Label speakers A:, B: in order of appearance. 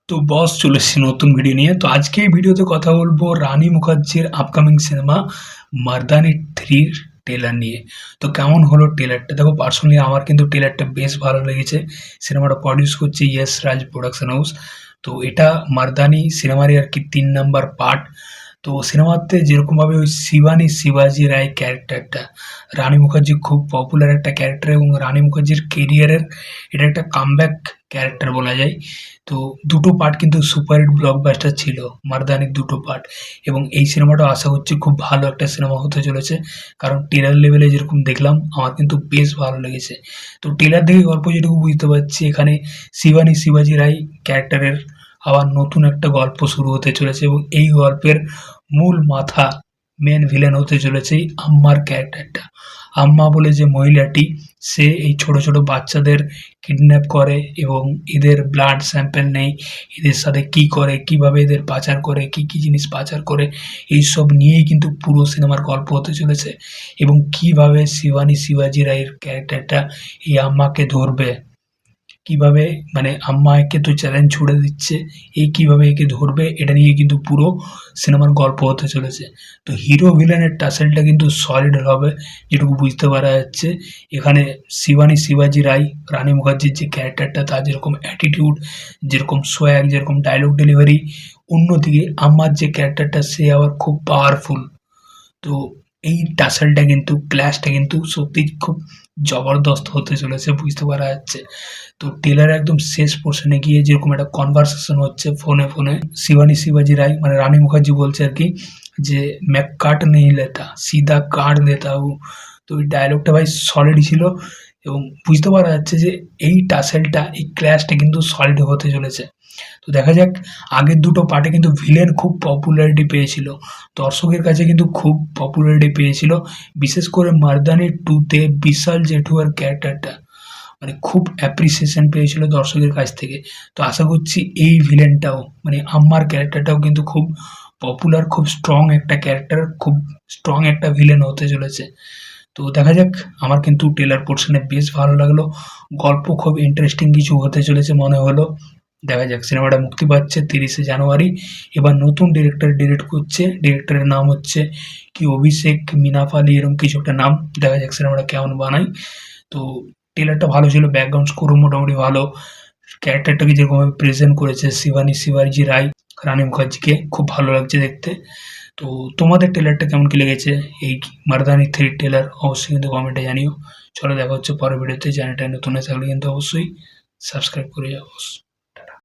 A: তো বস চলে এসেছি নতুন ভিডিও নিয়ে। তো আজকে এই ভিডিওতে কথা বলবো রানী মুখার্জির আপকামিং সিনেমা মার্দানি 3 র ট্রেলার নিয়ে। তো কেমন হলো ট্রেলারটা? দেখো, পার্সোনালি আমার কিন্তু ট্রেলারটা বেশ ভালো লেগেছে। সিনেমাটা প্রডিউস করছে ইয়েস রাজ প্রোডাকশন হাউস। তো এটা মার্দানি সিনেমারই আর কি ৩ নাম্বার পার্ট। তো সিনেমাতে যেরকমভাবে ওই শিবানী শিবাজি রায় ক্যারেক্টারটা, রানী মুখার্জি খুব পপুলার একটা ক্যারেক্টার এবং রানী মুখার্জির কেরিয়ারের এটা একটা কামব্যাক ক্যারেক্টার বলা যায়। তো দুটো পার্ট কিন্তু সুপারহিট ব্লকবাস্টার ছিল, মারদানির দুটো পার্ট। এবং এই সিনেমাটা আশা করছি খুব ভালো একটা সিনেমা হতে চলেছে, কারণ ট্রেলার লেভেলে যেরকম দেখলাম আমার কিন্তু বেশ ভালো লেগেছে। তো ট্রেলার দেখে গল্প যেটুকু বুঝতে পারছি, এখানে শিবানী শিবাজি রায় ক্যারেক্টারের আবার নতুন একটা গল্প শুরু হতে চলেছে এবং এই গল্পের মূল মাথা, মেন ভিলেন হতে চলেছে এই আম্মার ক্যারেক্টারটা। আম্মা বলে যে মহিলাটি, সে এই ছোট ছোট বাচ্চাদের কিডন্যাপ করে এবং এদের ব্লাড স্যাম্পেল নেয়, এদের সাথে কি করে, কিভাবে এদের পাচার করে, কি কি জিনিস পাচার করে, এইসব নিয়েই কিন্তু পুরো সিনেমার গল্প হতে চলেছে। এবং কিভাবে শিবানী শিবাজি রায়ের ক্যারেক্টারটা এই আম্মাকে ধরবে, কিভাবে মানে আম্মা একে তো চ্যালেঞ্জ ছুড়ে দিচ্ছে, এই কিভাবে একে ধরবে, এটা নিয়ে কিন্তু পুরো সিনেমার গল্প হতে চলেছে। তো হিরো ভিলেনের টাসেলটা কিন্তু সলিড হবে যেটুকু বুঝতে পারা যাচ্ছে। এখানে শিবানী শিবাজি রায়, রানী মুখার্জির যে ক্যারেক্টারটা, তার যেরকম অ্যাটিটিউড, যেরকম সোয়াগ, যেরকম ডায়লগ ডেলিভারি, অন্যদিকে আম্মার যে ক্যারেক্টারটা সে আবার খুব পাওয়ারফুল। তো এই টাসেলটা কিন্তু, ক্ল্যাশটা কিন্তু সত্যিই খুব জবরদস্ত হতে চলেছে বুঝতে পারা যাচ্ছে। তো ট্রেলার একদম শেষ পোর্শনে গিয়ে যেরকম একটা কনভারসেশন হচ্ছে ফোনে ফোনে, শিবানী শিবাজি রায় মানে রানী মুখার্জি বলছে আর কি যে मैं काट नहीं लेता सीधा काट देता हूँ। তো ওই ডায়লগটা ভাই সলিড ছিল এবং বুঝতে পারা যাচ্ছে যে এই টাসেলটা, এই ক্ল্যাশটা কিন্তু সলিড হতে চলেছে। তো দেখা যাক, আগের দুটো পার্টে কিন্তু ভিলেন খুব পপুলারিটি পেয়েছিল, দর্শকের কাছে কিন্তু খুব পপুলারিটি পেয়েছিল। বিশেষ করে মার্দানি 2 তে বিশাল জেঠুয়ার ক্যারেক্টারটা মানে খুব অ্যাপ্রিসিয়েশন পেয়েছিল দর্শকের কাছ থেকে। তো আশা করছি এই ভিলেনটাও মানে আম্মার ক্যারেক্টারটাও কিন্তু খুব পপুলার, খুব স্ট্রং একটা ক্যারেক্টার, খুব স্ট্রং একটা ভিলেন হতে চলেছে। তো দেখা যাক, আমার কিন্তু ট্রেলার পোর্শনে বেশ ভালো লাগলো। গল্প খুব ইন্টারেস্টিং কিছু হতে চলেছে মনে হলো। দেখা যাক, সিনেমাটা মুক্তি পাচ্ছে ৩০শে জানুয়ারি। এবার নতুন ডিরেক্টর ডিরেক্ট করছে, ডিরেক্টরের নাম হচ্ছে কি অভিষেক মিনাফালি, এরকম কিছু একটা নাম। দেখা যাক সিনেমাটা কেমন বানায়। তো ট্রেলারটা ভালো ছিল, ব্যাকগ্রাউন্ড স্কোরও মোটামুটি ভালো। ক্যারেক্টারটাকে যেরকমভাবে প্রেজেন্ট করেছে শিবানী শিবাজি রায়, রানী মুখার্জিকে, খুব ভালো লাগছে দেখতে। তো তোমাদের ট্রেলারটা কেমন কি লেগেছে এই মারদানি 3 ট্রেলার? অবশ্যই কিন্তু কমেন্টে জানিও। চলো দেখা হচ্ছে পরের ভিডিওতে। চ্যানেলটায় নতুন হয়ে থাকলে কিন্তু অবশ্যই সাবস্ক্রাইব করে যাও।